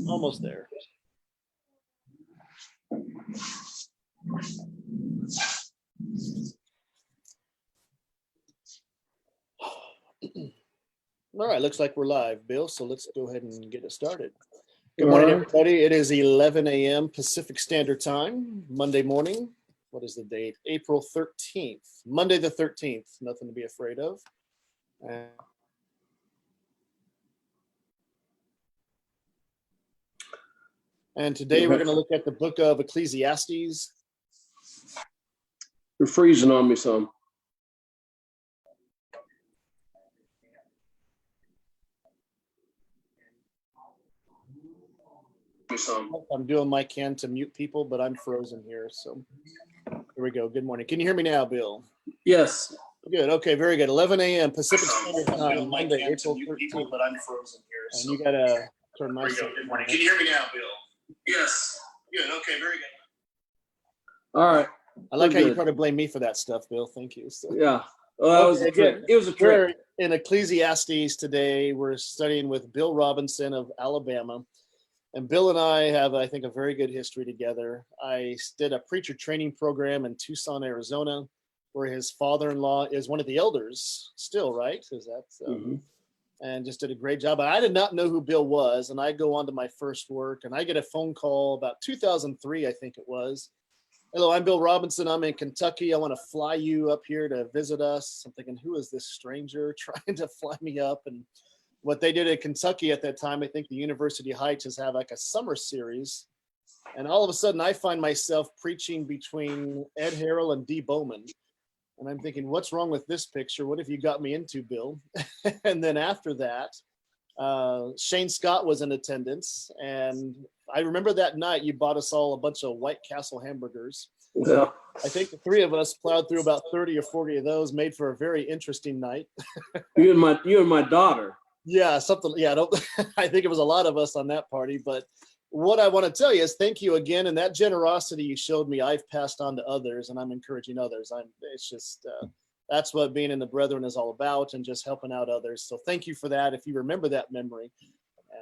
Almost there. All right, looks like we're live, Bill, so let's go ahead and get it started. Good morning, everybody. It is 11 a.m. Pacific Standard Time, Monday morning. What is the date? April 13th, Monday the 13th. Nothing to be afraid of. And today we're going to look at the book of Ecclesiastes. You're freezing on me some. I'm doing my can to mute people, but I'm frozen here. So here we go. Good morning. Can you hear me now, Bill? Yes. Good. Okay, very good. 11 a.m. Pacific Standard Time, Monday, April 13th. But I'm frozen here. And you got to turn my sound. Good morning. Can you hear me now, Bill? Yes. Good. Okay, very good. All right. I like how you try to blame me for that stuff, Bill. Thank you. So. Yeah. Well, that was good. It was a trick. We're in Ecclesiastes today. We're studying with Bill Robinson of Alabama. And Bill and I have, I think, a very good history together. I did a preacher training program in Tucson, Arizona, where his father-in-law is one of the elders still, right? Is that so? Mm-hmm. And just did a great job. I did not know who Bill was, and I go on to my first work, and I get a phone call about 2003, I think it was. Hello, I'm Bill Robinson. I'm in Kentucky. I want to fly you up here to visit us. I'm thinking, who is this stranger trying to fly me up? And what they did in Kentucky at that time, I think the University Heights has had like a summer series. And all of a sudden I find myself preaching between Ed Harrell and Dee Bowman. And I'm thinking, what's wrong with this picture? What have you got me into, Bill? And then after that, Shane Scott was in attendance. And I remember that night you bought us all a bunch of White Castle hamburgers. Yeah. I think the three of us plowed through about 30 or 40 of those, made for a very interesting night. You and my daughter. Yeah, something. Yeah, I think it was a lot of us on that party. But what I want to tell you is thank you again. And that generosity you showed me, I've passed on to others, and I'm encouraging others. It's just, that's what being in the brethren is all about, and just helping out others. So thank you for that. If you remember that memory.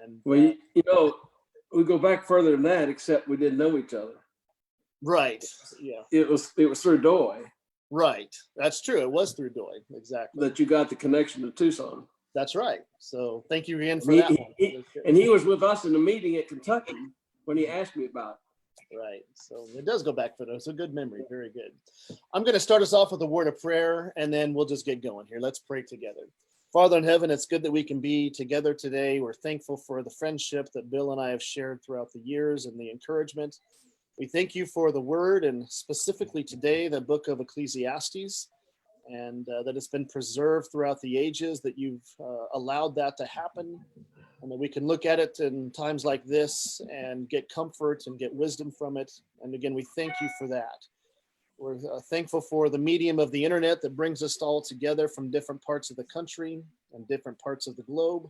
And well, we go back further than that, except we didn't know each other. Right. Yeah. It was through Doy. Right. That's true. It was through Doy. Exactly. That you got the connection to Tucson. That's right. So thank you again for that one. And he was with us in the meeting at Kentucky when he asked me about it. Right. So it does go back for those. A good memory. Very good. I'm going to start us off with a word of prayer, and then we'll just get going here. Let's pray together. Father in heaven, it's good that we can be together today. We're thankful for the friendship that Bill and I have shared throughout the years and the encouragement. We thank you for the word, and specifically today, the book of Ecclesiastes. And that it's been preserved throughout the ages, that you've allowed that to happen, and that we can look at it in times like this and get comfort and get wisdom from it. And again, we thank you for that. We're thankful for the medium of the internet that brings us all together from different parts of the country and different parts of the globe.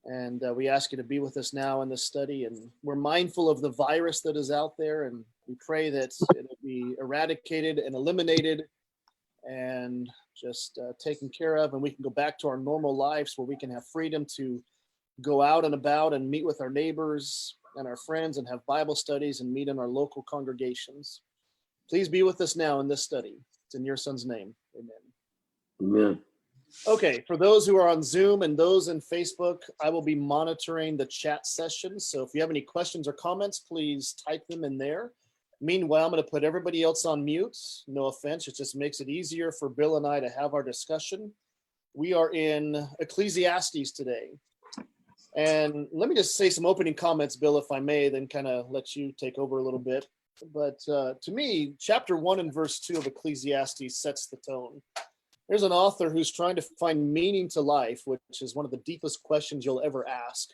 And we ask you to be with us now in this study. And we're mindful of the virus that is out there, and we pray that it'll be eradicated and eliminated and just taken care of, and we can go back to our normal lives where we can have freedom to go out and about and meet with our neighbors and our friends and have Bible studies and meet in our local congregations. Please be with us now in this study. It's in your son's name. Amen. Amen. Okay, for those who are on Zoom and those in Facebook, I will be monitoring the chat session. So if you have any questions or comments, please type them in there. Meanwhile, I'm going to put everybody else on mute. No offense, it just makes it easier for Bill and I to have our discussion. We are in Ecclesiastes today. And let me just say some opening comments, Bill, if I may, then kind of let you take over a little bit. But to me, chapter 1 and verse 2 of Ecclesiastes sets the tone. There's an author who's trying to find meaning to life, which is one of the deepest questions you'll ever ask.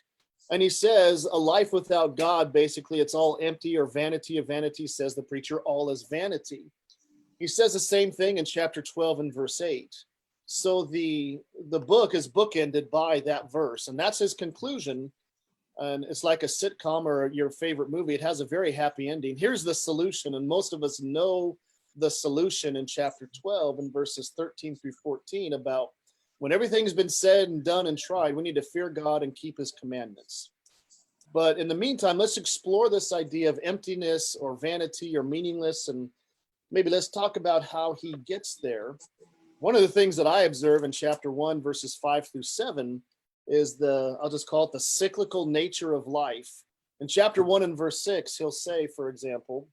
And he says, a life without God, basically, it's all empty, or vanity of vanity, says the preacher, all is vanity. He says the same thing in chapter 12 and verse 8. So the book is bookended by that verse, and that's his conclusion. And it's like a sitcom or your favorite movie. It has a very happy ending. Here's the solution, and most of us know the solution in chapter 12 and verses 13 through 14 about when everything's been said and done and tried, we need to fear God and keep his commandments. But in the meantime, let's explore this idea of emptiness or vanity or meaningless, and maybe let's talk about how he gets there. One of the things that I observe in chapter 1, verses 5 through 7, is I'll just call it the cyclical nature of life. In chapter 1 and verse 6, he'll say, for example,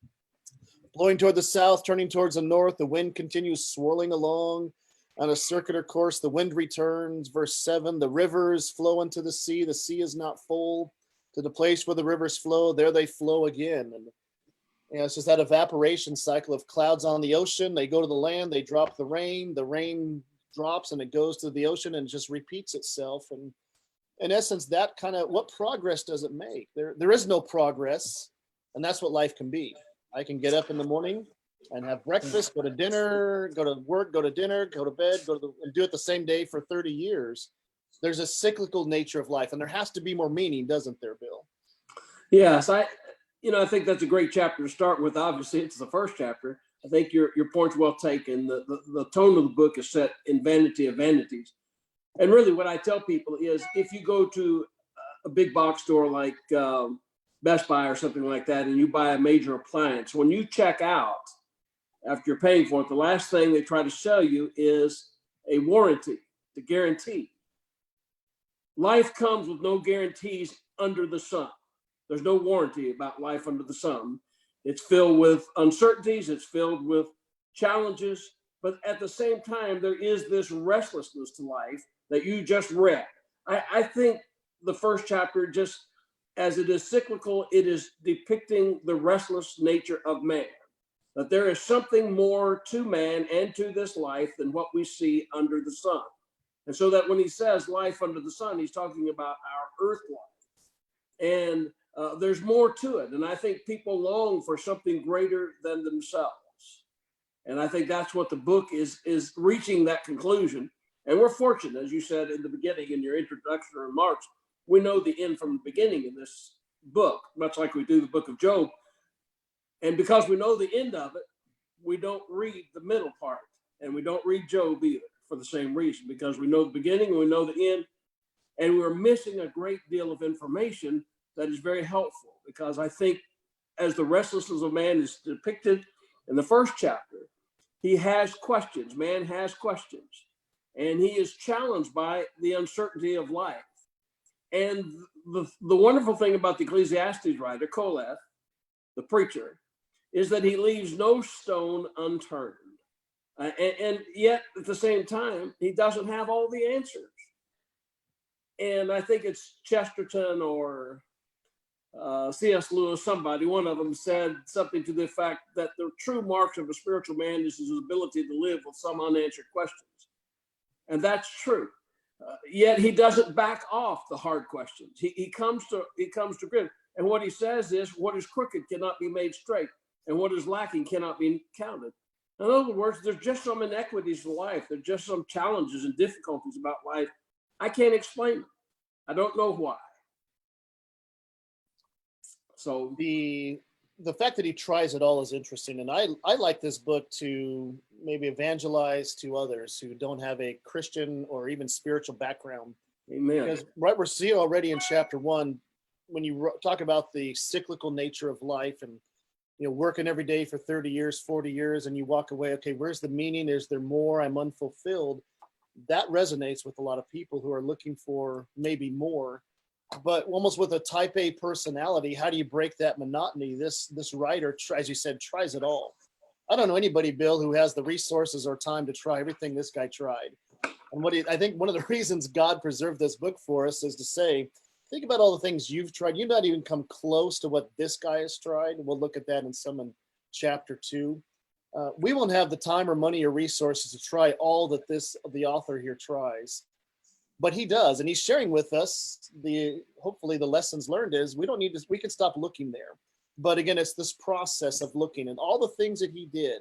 blowing toward the south, turning towards the north, the wind continues swirling along on a circular course. The wind returns. Verse 7, the rivers flow into the sea is not full. To the place where the rivers flow, there they flow again. And it's just that evaporation cycle of clouds on the ocean. They go to the land, they drop the rain drops and it goes to the ocean and just repeats itself. And in essence, that kind of, what progress does it make? There is no progress, and that's what life can be. I can get up in the morning and have breakfast, go to dinner, go to work, go to dinner, go to bed, and do it the same day for 30 years. There's a cyclical nature of life, and there has to be more meaning, doesn't there, Bill? Yes, I think that's a great chapter to start with. Obviously, it's the first chapter. I think your point's well taken. The tone of the book is set in vanity of vanities. And really what I tell people is, if you go to a big box store like Best Buy or something like that, and you buy a major appliance, when you check out, after you're paying for it, the last thing they try to sell you is a warranty, the guarantee. Life comes with no guarantees under the sun. There's no warranty about life under the sun. It's filled with uncertainties. It's filled with challenges. But at the same time, there is this restlessness to life that you just read. I think the first chapter, just as it is cyclical, it is depicting the restless nature of man. That there is something more to man and to this life than what we see under the sun. And so that when he says life under the sun, he's talking about our earth life. And there's more to it. And I think people long for something greater than themselves. And I think that's what the book is reaching that conclusion. And we're fortunate, as you said in the beginning, in your introduction remarks, we know the end from the beginning in this book, much like we do the book of Job. And because we know the end of it, we don't read the middle part, and we don't read Job either for the same reason, because we know the beginning and we know the end, and we're missing a great deal of information that is very helpful, because I think as the restlessness of man is depicted in the first chapter, he has questions. Man has questions, and he is challenged by the uncertainty of life. And the wonderful thing about the Ecclesiastes writer, Koleth, the preacher, is that he leaves no stone unturned. And yet, at the same time, he doesn't have all the answers. And I think it's Chesterton or C.S. Lewis, somebody, one of them said something to the fact that the true marks of a spiritual man is his ability to live with some unanswered questions. And that's true. Yet he doesn't back off the hard questions. He comes to grips. And what he says is, what is crooked cannot be made straight, and what is lacking cannot be counted. In other words, there's just some inequities to life. There's just some challenges and difficulties about life. I can't explain them. I don't know why. So the fact that he tries it all is interesting, and I like this book to maybe evangelize to others who don't have a Christian or even spiritual background. Amen. Because we're seeing already in chapter 1, when you talk about the cyclical nature of life, and working every day for 30 years, 40 years, and you walk away, okay, where's the meaning? Is there more? I'm unfulfilled. That resonates with a lot of people who are looking for maybe more. But almost with a type A personality, how do you break that monotony? This writer, as you said, tries it all. I don't know anybody, Bill, who has the resources or time to try everything this guy tried. And I think one of the reasons God preserved this book for us is to say, think about all the things you've tried. You've not even come close to what this guy has tried. We'll look at that in chapter 2. We won't have the time or money or resources to try all that the author here tries. But he does, and he's sharing with us hopefully the lessons learned is we don't need to, we can stop looking there. But again, it's this process of looking and all the things that he did.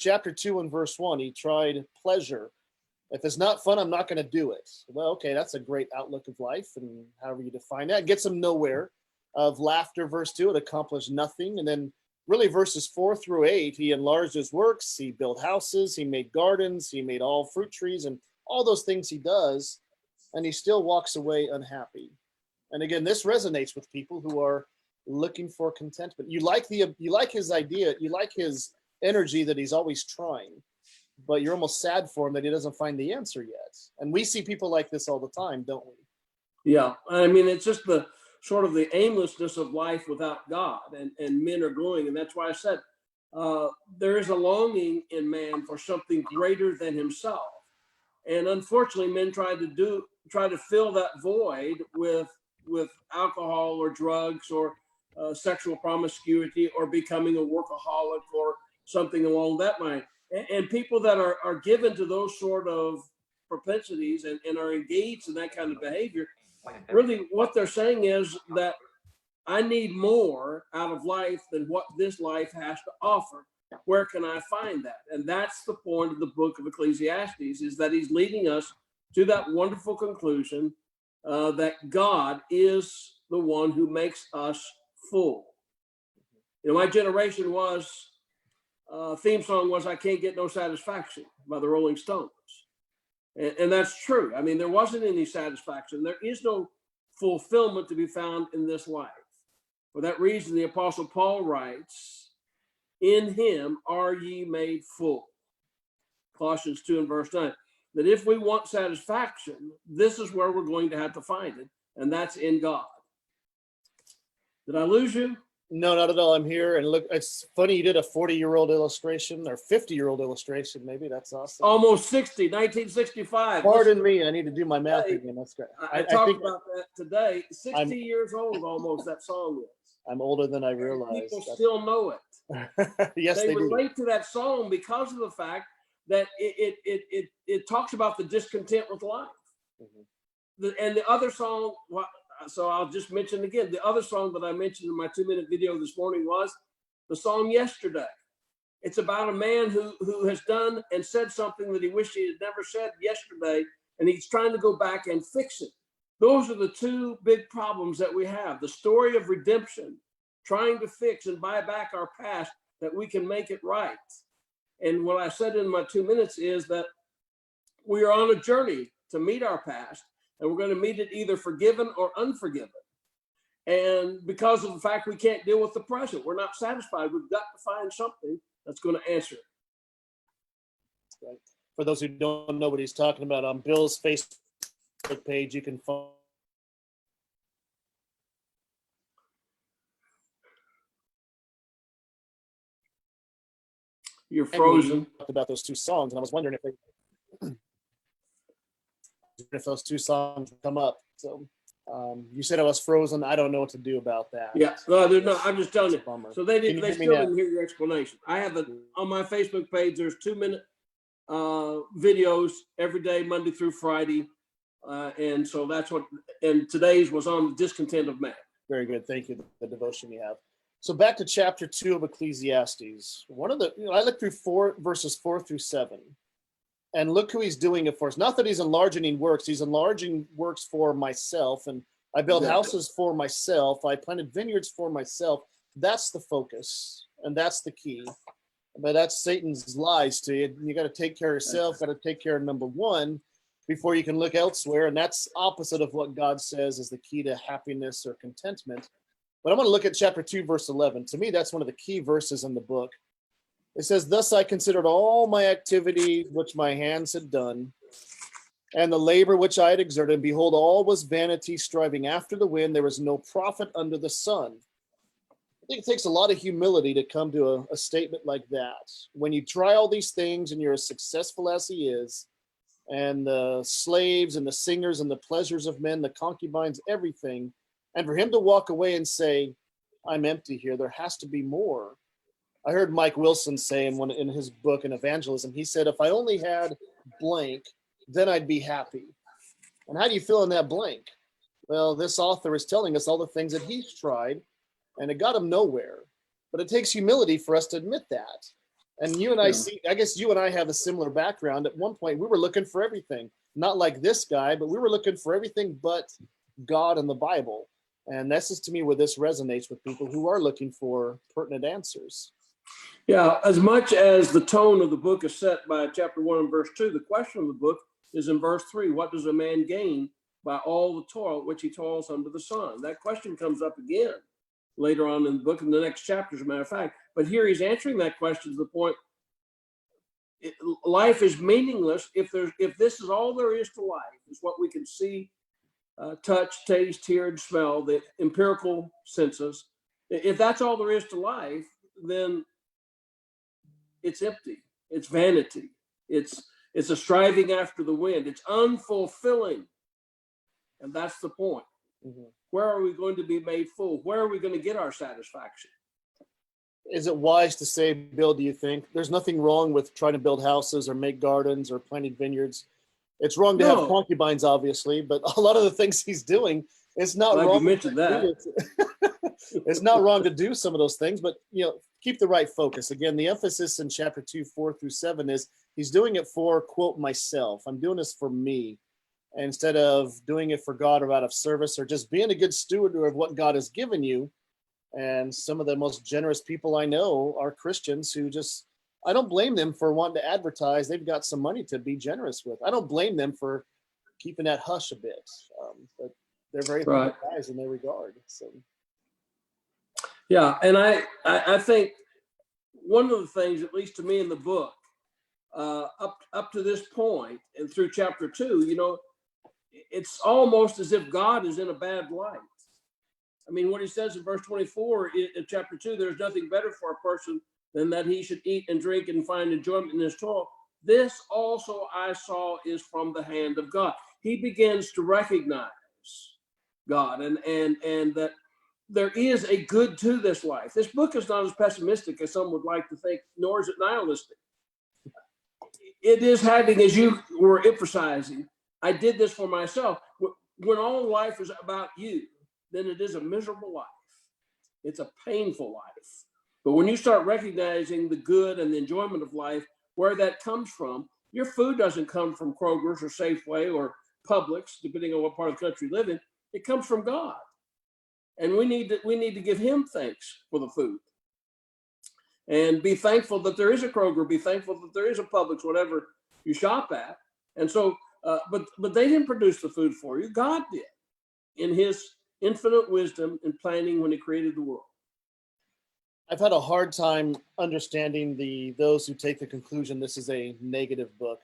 Chapter 2 and verse 1, he tried pleasure. If it's not fun, I'm not going to do it. Well, okay, that's a great outlook of life, and however you define that, gets him nowhere. Of laughter, verse 2, it accomplished nothing. And then really verses 4 through 8, he enlarged his works, he built houses, he made gardens, he made all fruit trees, and all those things he does, and he still walks away unhappy. And again, this resonates with people who are looking for contentment. You like his idea, you like his energy that he's always trying, but you're almost sad for him that he doesn't find the answer yet. And we see people like this all the time, don't we? Yeah, I mean, it's just the sort of the aimlessness of life without God, and men are going, and that's why I said there is a longing in man for something greater than himself, and unfortunately, men try to fill that void with alcohol or drugs or sexual promiscuity or becoming a workaholic or something along that line. And people that are given to those sort of propensities and are engaged in that kind of behavior, really what they're saying is that I need more out of life than what this life has to offer. Where can I find that? And that's the point of the book of Ecclesiastes, is that he's leading us to that wonderful conclusion that God is the one who makes us full. You know, my generation theme song was "I Can't Get No Satisfaction" by the Rolling Stones. And that's true. I mean, there wasn't any satisfaction. There is no fulfillment to be found in this life. For that reason, the Apostle Paul writes, "In him are ye made full." Colossians 2 and verse 9. That if we want satisfaction, this is where we're going to have to find it, and that's in God. Did I lose you? No, not at all. I'm here. And look, it's funny you did a 40-year-old illustration or 50-year-old illustration. Maybe that's awesome. Almost 60, 1965. Pardon me. I need to do my math again. That's great. I talked about that today. 60 years old almost, that song is. I'm older than I realized. People still know it. Yes, they relate do. to that song because of the fact that it talks about the discontent with life. Mm-hmm. And the other song, so I'll just mention again, the other song that I mentioned in my 2-minute video this morning was the song "Yesterday." It's about a man who has done and said something that he wished he had never said yesterday, and he's trying to go back and fix it. Those are the two big problems that we have. The story of redemption, trying to fix and buy back our past that we can make it right. And what I said in my 2 minutes is that we are on a journey to meet our past, and we're going to meet it either forgiven or unforgiven. And because of the fact we can't deal with the present, we're not satisfied. We've got to find something that's going to answer it. Right. For those who don't know what he's talking about, on Bill's Facebook page, you can find You're frozen. About those two songs, and I was wondering if those two songs come up. So you said I was frozen. I don't know what to do about that. Yeah, no, they're not. I'm just telling you. So they still didn't hear your explanation. I have on my Facebook page. There's 2-minute videos every day, Monday through Friday, and so that's what. And today's was on the discontent of man. Very good. Thank you. The devotion you have. So back to chapter 2 of Ecclesiastes. I looked through verses 4 through 7, and look who he's doing it for us. Not that he's enlarging works; he's enlarging works for myself. And I built houses for myself. I planted vineyards for myself. That's the focus, and that's the key. But that's Satan's lies to you. You got to take care of yourself. Got to take care of number one before you can look elsewhere. And that's opposite of what God says is the key to happiness or contentment. But I'm going to look at chapter 2, verse 11. To me, that's one of the key verses in the book. It says, "Thus I considered all my activity which my hands had done, and the labor which I had exerted, and behold, all was vanity, striving after the wind. There was no profit under the sun." I think it takes a lot of humility to come to a statement like that. When you try all these things and you're as successful as he is, and the slaves and the singers and the pleasures of men, the concubines, everything, and for him to walk away and say, "I'm empty here. There has to be more." I heard Mike Wilson say in his book in Evangelism, he said, "If I only had blank, then I'd be happy." And how do you fill in that blank? Well, this author is telling us all the things that he's tried, and it got him nowhere. But it takes humility for us to admit that. And you and I guess you and I have a similar background. At one point, we were looking for everything. Not like this guy, but we were looking for everything but God and the Bible. And this is, to me, where this resonates with people who are looking for pertinent answers. Yeah, as much as the tone of the book is set by chapter 1 and verse 2, the question of the book is in verse 3. What does a man gain by all the toil which he toils under the sun. That question comes up again later on in the book, in the next chapter, as a matter of fact. But here he's answering that question to the point, life is meaningless if this is all there is to life, is what we can see, touch, taste, hear, and smell, the empirical senses. If that's all there is to life, then it's empty. It's vanity. It's a striving after the wind. It's unfulfilling. And that's the point. Mm-hmm. Where are we going to be made full? Where are we going to get our satisfaction? Is it wise to say, Bill, do you think there's nothing wrong with trying to build houses or make gardens or planting vineyards? It's wrong to have concubines, obviously, but a lot of the things he's doing, it's not wrong. You mentioned that. It's not wrong to do some of those things, but keep the right focus. Again, the emphasis in chapter 2, 4-7 is he's doing it for, quote, myself. I'm doing this for me, instead of doing it for God or out of service, or just being a good steward of what God has given you. And some of the most generous people I know are Christians who I don't blame them for wanting to advertise. They've got some money to be generous with. I don't blame them for keeping that hush a bit. But they're very humble guys in their regard. So. Yeah, and I think one of the things, at least to me in the book, up to this point and through chapter 2, it's almost as if God is in a bad light. I mean, what he says in verse 24 in chapter 2, there's nothing better for a person than that he should eat and drink and find enjoyment in his toil. This also I saw is from the hand of God. He begins to recognize God and that there is a good to this life. This book is not as pessimistic as some would like to think, nor is it nihilistic. It is having, as you were emphasizing, I did this for myself. When all life is about you, then it is a miserable life. It's a painful life. But when you start recognizing the good and the enjoyment of life, where that comes from, your food doesn't come from Kroger's or Safeway or Publix, depending on what part of the country you live in. It comes from God. And we need to give him thanks for the food. And be thankful that there is a Kroger, be thankful that there is a Publix, whatever you shop at. And so, but they didn't produce the food for you. God did, in his infinite wisdom and planning when he created the world. I've had a hard time understanding those who take the conclusion this is a negative book.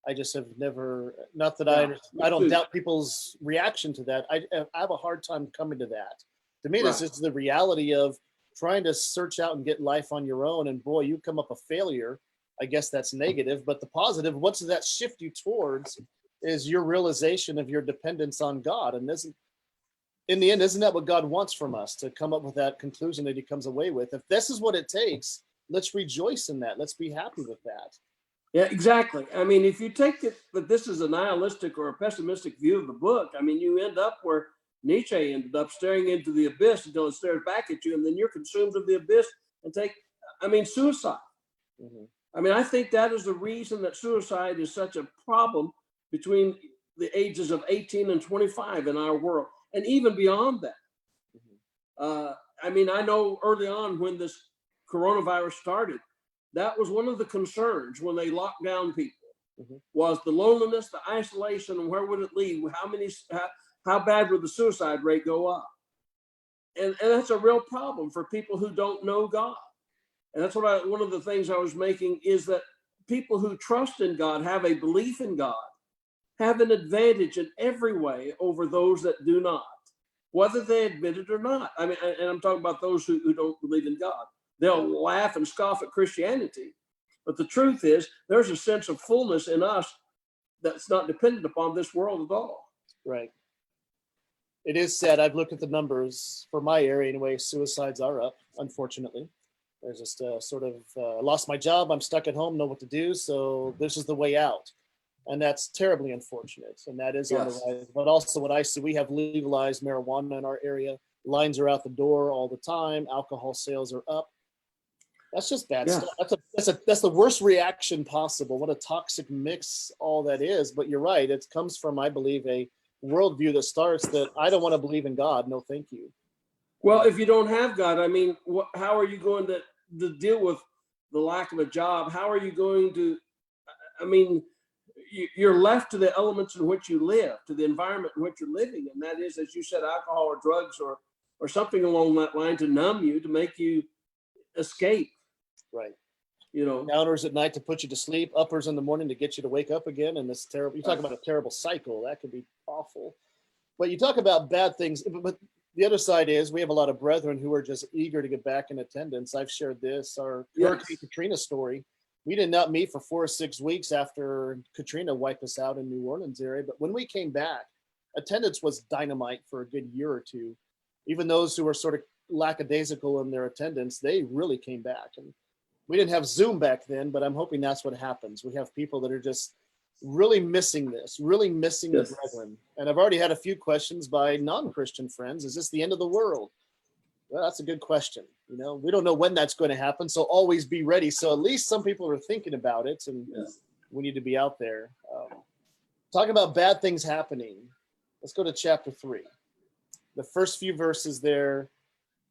I just have never, not that I don't doubt people's reaction to that. I have a hard time coming to that. To me, this is the reality of trying to search out and get life on your own. And boy, you come up a failure. I guess that's negative, but the positive, what's that shift you towards is your realization of your dependence on God. And in the end, isn't that what God wants from us, to come up with that conclusion that he comes away with? If this is what it takes, let's rejoice in that. Let's be happy with that. Yeah, exactly. I mean, if you take it that this is a nihilistic or a pessimistic view of the book, I mean, you end up where Nietzsche ended up, staring into the abyss until it stares back at you, and then you're consumed of the abyss and suicide. Mm-hmm. I mean, I think that is the reason that suicide is such a problem between the ages of 18 and 25 in our world, and even beyond that. Mm-hmm. I mean, I know early on when this coronavirus started, that was one of the concerns when they locked down people, mm-hmm. was the loneliness, the isolation, and where would it lead? How bad would the suicide rate go up? And that's a real problem for people who don't know God. And that's one of the things I was making is that people who trust in God, have a belief in God, have an advantage in every way over those that do not, whether they admit it or not. I mean, and I'm talking about those who don't believe in God. They'll laugh and scoff at Christianity. But the truth is, there's a sense of fullness in us that's not dependent upon this world at all. Right. It is sad. I've looked at the numbers for my area anyway. Suicides are up, unfortunately. There's just sort of, I lost my job. I'm stuck at home, know what to do. So this is the way out. And that's terribly unfortunate. And that is on the rise. But also what I see, we have legalized marijuana in our area. Lines are out the door all the time. Alcohol sales are up. That's just bad stuff. That's the worst reaction possible. What a toxic mix all that is. But you're right. It comes from, I believe, a worldview that starts that I don't want to believe in God. No, thank you. Well, if you don't have God, I mean, how are you going to deal with the lack of a job? How are you going to, I mean, you're left to the elements in which you live, to the environment in which you're living. And that is, as you said, alcohol or drugs or something along that line to numb you, to make you escape. Right. Downers at night to put you to sleep, uppers in the morning to get you to wake up again. And this terrible, you talk about a terrible cycle. That could be awful. But you talk about bad things, but the other side is we have a lot of brethren who are just eager to get back in attendance. I've shared this, our Hurricane Katrina story. We did not meet for 4 or 6 weeks after Katrina wiped us out in New Orleans area. But when we came back, attendance was dynamite for a good year or two. Even those who were sort of lackadaisical in their attendance, they really came back. And we didn't have Zoom back then, but I'm hoping that's what happens. We have people that are just really missing this, really missing the brethren. And I've already had a few questions by non-Christian friends. Is this the end of the world? Well, that's a good question. We don't know when that's going to happen, so always be ready. So at least some people are thinking about it, and we need to be out there. Talking about bad things happening, let's go to chapter 3. The first few verses there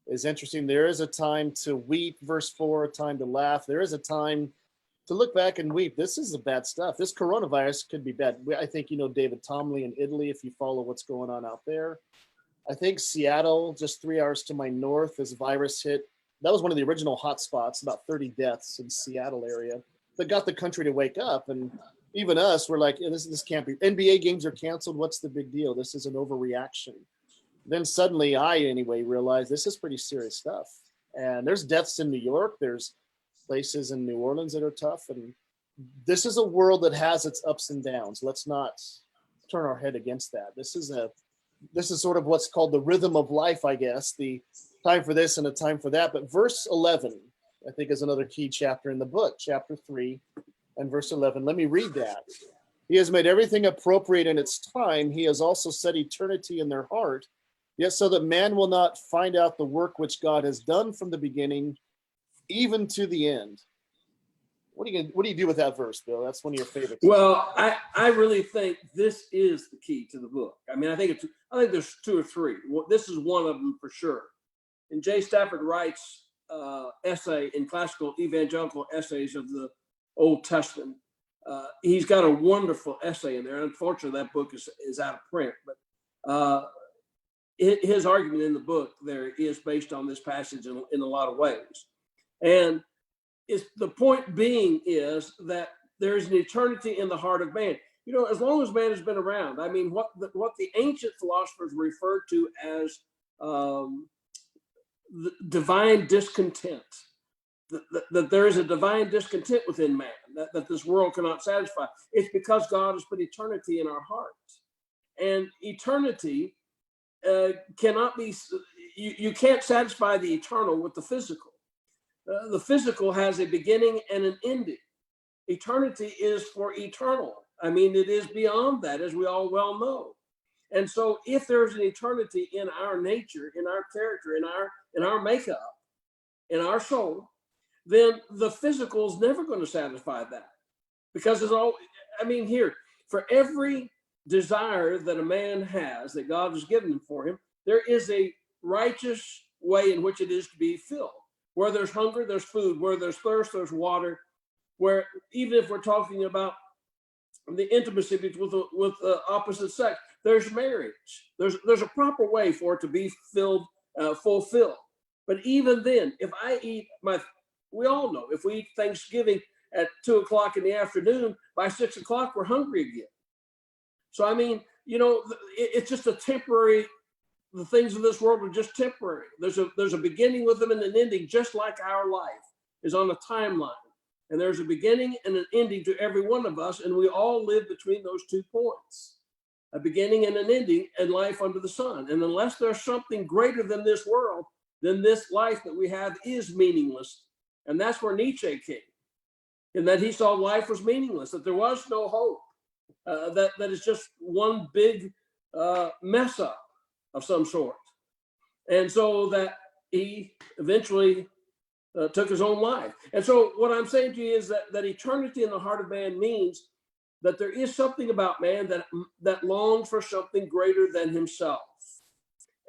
is interesting. There is a time to weep, verse 4, a time to laugh. There is a time to look back and weep. This is the bad stuff. This coronavirus could be bad. I think David Tomley in Italy, if you follow what's going on out there. I think Seattle, just 3 hours to my north, this virus hit. That was one of the original hot spots, about 30 deaths in Seattle area that got the country to wake up. And even us, we're like, this can't be. NBA games are canceled. What's the big deal? This is an overreaction. Then suddenly realized this is pretty serious stuff. And there's deaths in New York. There's places in New Orleans that are tough. And this is a world that has its ups and downs. Let's not turn our head against that. This is sort of what's called the rhythm of life, I guess, the time for this and a time for that. But verse 11, I think, is another key chapter in the book, chapter 3 and verse 11. Let me read that. He has made everything appropriate in its time. He has also set eternity in their heart, yet so that man will not find out the work which God has done from the beginning, even to the end. What do you do with that verse, Bill? That's one of your favorites. Well, I really think this is the key to the book. I mean, I think there's 2 or 3. This is one of them for sure. And J. Stafford Wright's essay in Classical Evangelical Essays of the Old Testament, he's got a wonderful essay in there. Unfortunately, that book is out of print, but his argument in the book there is based on this passage in a lot of ways. And the point being is that there is an eternity in the heart of man. As long as man has been around, I mean, what the ancient philosophers referred to as the divine discontent, that there is a divine discontent within man, that this world cannot satisfy. It's because God has put eternity in our hearts. And eternity cannot be, you can't satisfy the eternal with the physical. The physical has a beginning and an ending. Eternity is for eternal. I mean, it is beyond that, as we all well know. And so if there's an eternity in our nature, in our character, in our makeup, in our soul, then the physical is never going to satisfy that. Because for every desire that a man has, that God has given for him, there is a righteous way in which it is to be filled. Where there's hunger, there's food. Where there's thirst, there's water. Where even if we're talking about the intimacy with the opposite sex, there's marriage. There's a proper way for it to be fulfilled. But even then, if I eat we all know if we eat Thanksgiving at 2:00 in the afternoon, by 6:00 we're hungry again. So I mean, it's just a temporary. The things of this world are just temporary. There's a beginning with them and an ending, just like our life is on a timeline. And there's a beginning and an ending to every one of us, and we all live between those 2 points, a beginning and an ending, and life under the sun. And unless there's something greater than this world, then this life that we have is meaningless. And that's where Nietzsche came, in that he saw life was meaningless, that there was no hope, that it's just one big mess up of some sort. And so that he eventually took his own life. And so what I'm saying to you is that eternity in the heart of man means that there is something about man that longs for something greater than himself.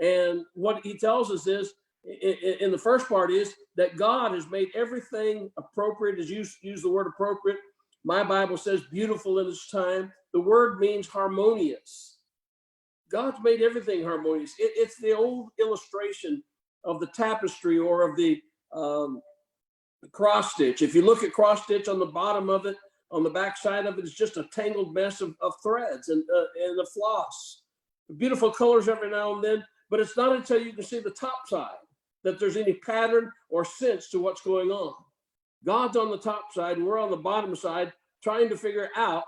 And what he tells us is, in the first part, is that God has made everything appropriate, as you use the word appropriate, My Bible says beautiful in its time. The word means harmonious. God's made everything harmonious. It's the old illustration of the tapestry or of the cross stitch. If you look at cross stitch on the bottom of it, on the back side of it is just a tangled mess of threads and a floss. Beautiful colors every now and then, but it's not until you can see the top side that there's any pattern or sense to what's going on. God's on the top side and we're on the bottom side trying to figure out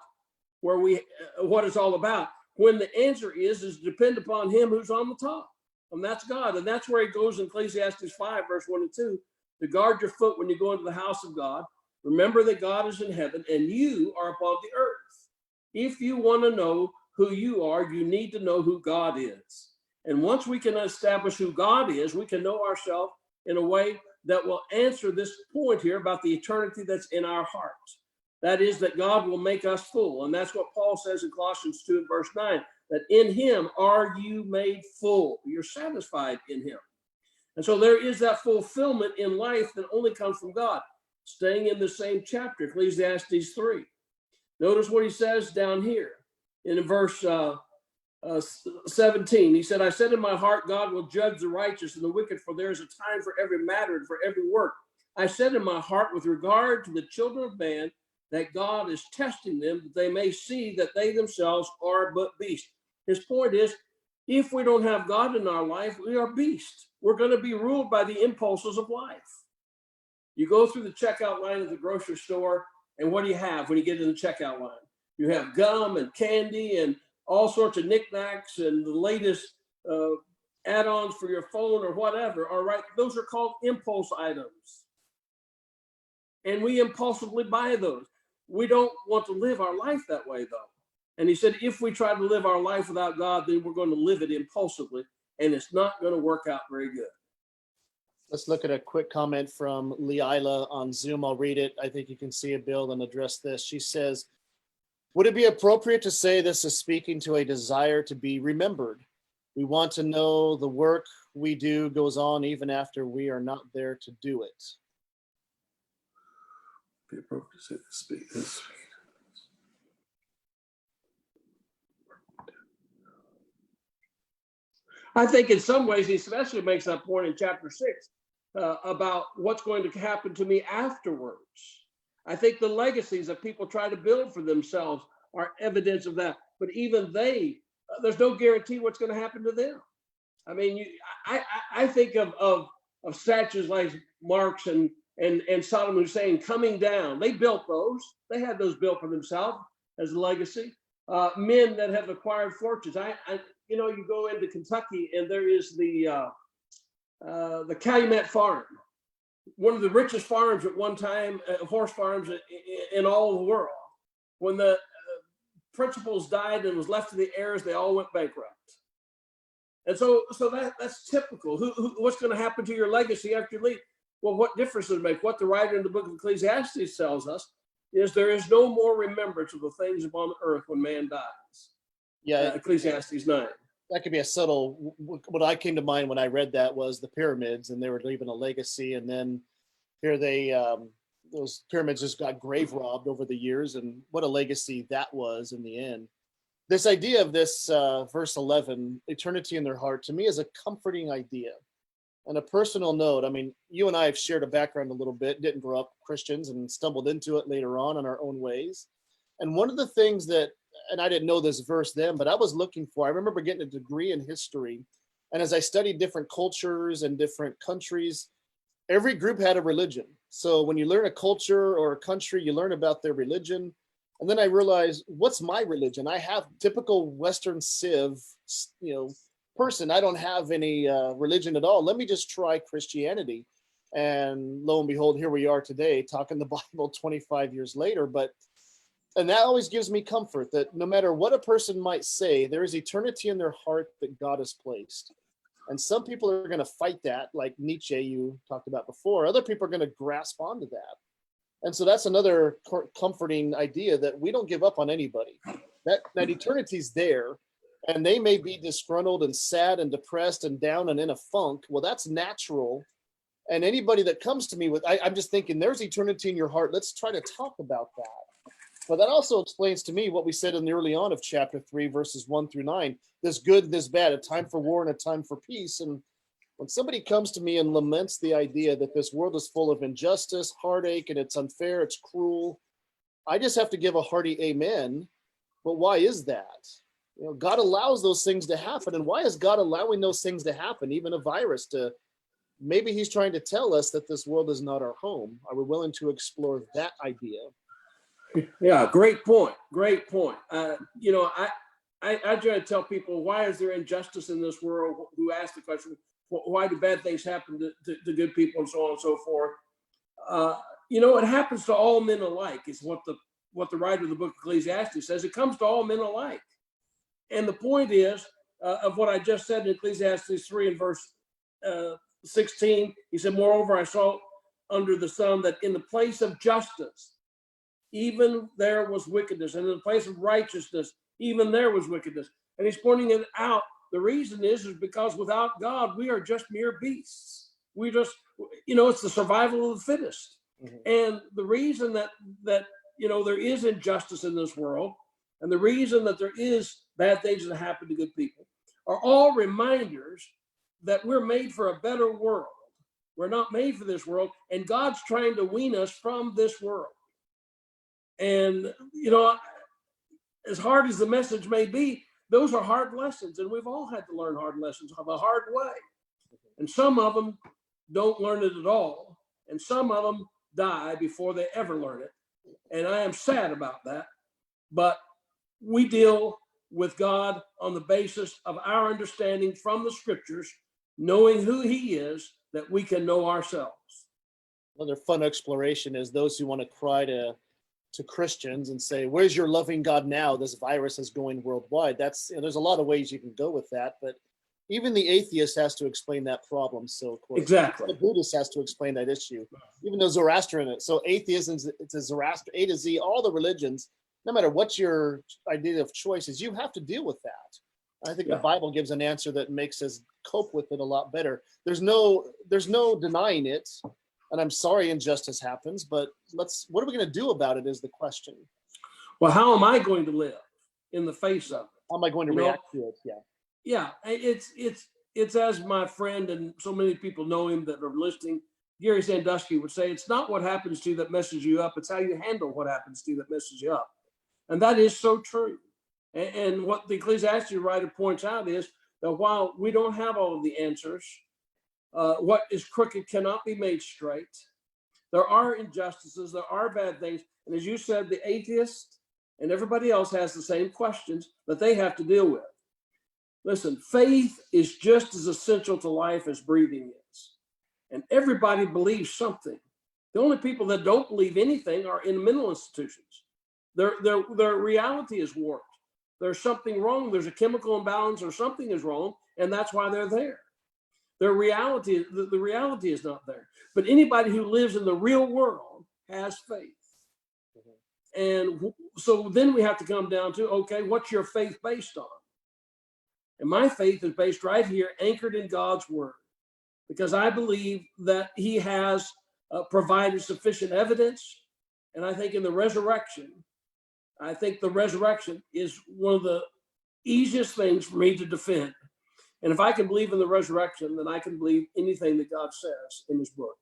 what it's all about. When the answer is depend upon him who's on the top. And that's God. And that's where he goes in Ecclesiastes 5, verse 1 and 2, to guard your foot when you go into the house of God. Remember that God is in heaven and you are upon the earth. If you want to know who you are, you need to know who God is. And once we can establish who God is, we can know ourselves in a way that will answer this point here about the eternity that's in our hearts. That is that God will make us full. And that's what Paul says in Colossians 2 and verse 9, that in him are you made full. You're satisfied in him. And so there is that fulfillment in life that only comes from God. Staying in the same chapter, Ecclesiastes 3. Notice what he says down here in verse 17. He said, I said in my heart, God will judge the righteous and the wicked, for there is a time for every matter and for every work. I said in my heart with regard to the children of man, that God is testing them, that they may see that they themselves are but beasts. His point is, if we don't have God in our life, we are beasts. We're going to be ruled by the impulses of life. You go through the checkout line at the grocery store, and what do you have when you get in the checkout line? You have gum and candy and all sorts of knickknacks and the latest add-ons for your phone or whatever. All right, those are called impulse items. And we impulsively buy those. We don't want to live our life that way, though. And he said, if we try to live our life without God, then we're going to live it impulsively, and it's not going to work out very good. Let's look at a quick comment from Leila on Zoom. I'll read it. I think you can see it, Bill, and address this. She says, would it be appropriate to say this is speaking to a desire to be remembered? We want to know the work we do goes on even after we are not there to do it. Be appropriate to say this speak this. I think in some ways, he especially makes that point in chapter 6 about what's going to happen to me afterwards. I think the legacies that people try to build for themselves are evidence of that. But even there's no guarantee what's going to happen to them. I mean, I think of statues like Marx and Saddam Hussein coming down. They built those. They had those built for themselves as a legacy. Men that have acquired fortunes. You go into Kentucky and there is the Calumet Farm, one of the richest farms at one time, horse farms in all the world. When the principals died and was left to the heirs, they all went bankrupt. And so that's typical. What's going to happen to your legacy after you leave? Well, what difference does it make? What the writer in the book of Ecclesiastes tells us is there is no more remembrance of the things upon the earth when man dies. Yeah, Ecclesiastes 9. That could be a subtle. What I came to mind when I read that was the pyramids, and they were leaving a legacy, and then here those pyramids just got grave robbed over the years, and what a legacy that was in the end. This idea of this verse 11, eternity in their heart, to me is a comforting idea. On a personal note, I mean, you and I have shared a background a little bit, didn't grow up Christians and stumbled into it later on in our own ways. And one of the things that, and I didn't know this verse then, but I was looking for, I remember getting a degree in history. And as I studied different cultures and different countries, every group had a religion. So when you learn a culture or a country, you learn about their religion. And then I realized, what's my religion? I have typical Western civ, person. I don't have any religion at all. Let me just try Christianity. And lo and behold, here we are today talking the Bible 25 years later. And that always gives me comfort that no matter what a person might say, there is eternity in their heart that God has placed. And some people are going to fight that, like Nietzsche you talked about before. Other people are going to grasp onto that. And so that's another comforting idea, that we don't give up on anybody. That eternity's there, and they may be disgruntled and sad and depressed and down and in a funk. Well, that's natural. And anybody that comes to me with, I'm just thinking, there's eternity in your heart. Let's try to talk about that. But that also explains to me what we said in the early on of chapter 3, verses 1 through 9. This good, this bad, a time for war and a time for peace. And when somebody comes to me and laments the idea that this world is full of injustice, heartache, and it's unfair, it's cruel, I just have to give a hearty amen. But why is that? God allows those things to happen. And why is God allowing those things to happen? Even a virus to, maybe he's trying to tell us that this world is not our home. Are we willing to explore that idea? Yeah, great point. Great point. I try to tell people, why is there injustice in this world? Who ask the question, why do bad things happen to good people and so on and so forth? It happens to all men alike, is what the writer of the book of Ecclesiastes says. It comes to all men alike. And the point is, of what I just said in Ecclesiastes 3 and verse 16, he said, moreover, I saw under the sun that in the place of justice, even there was wickedness, and in the place of righteousness, even there was wickedness. And he's pointing it out. The reason is because without God, we are just mere beasts. We just, it's the survival of the fittest. Mm-hmm. And the reason that there is injustice in this world, and the reason that there is bad things that happen to good people, are all reminders that we're made for a better world. We're not made for this world, and God's trying to wean us from this world. And, as hard as the message may be, those are hard lessons. And we've all had to learn hard lessons the hard way. And some of them don't learn it at all. And some of them die before they ever learn it. And I am sad about that. But we deal with God on the basis of our understanding from the scriptures, knowing who he is, that we can know ourselves. Another fun exploration is those who want to cry to Christians and say, where's your loving God now? This virus is going worldwide. That's, there's a lot of ways you can go with that, but even the atheist has to explain that problem. So of course, exactly, the Buddhist has to explain that issue, even though Zoroastrian. So atheism, it's a Zoroaster, A to Z, all the religions, no matter what your idea of choice is, you have to deal with that. I think the Bible gives an answer that makes us cope with it a lot better. There's no denying it. And I'm sorry injustice happens, but what are we going to do about it is the question. Well, how am I going to live in the face of it? How am I going to react to it? Yeah. Yeah, it's as my friend, and so many people know him that are listening, Gary Sandusky would say, it's not what happens to you that messes you up, it's how you handle what happens to you that messes you up. And that is so true. And what the Ecclesiastes writer points out is that while we don't have all of the answers, what is crooked cannot be made straight. There are injustices, there are bad things. And as you said, the atheist and everybody else has the same questions that they have to deal with. Listen, faith is just as essential to life as breathing is. And everybody believes something. The only people that don't believe anything are in mental institutions. Their reality is warped. There's something wrong. There's a chemical imbalance or something is wrong. And that's why they're there. Their reality, the reality is not there. But anybody who lives in the real world has faith. Mm-hmm. And so then we have to come down to, okay, what's your faith based on? And my faith is based right here, anchored in God's word, because I believe that he has provided sufficient evidence. And I think in the resurrection is one of the easiest things for me to defend. And if I can believe in the resurrection, then I can believe anything that God says in his book.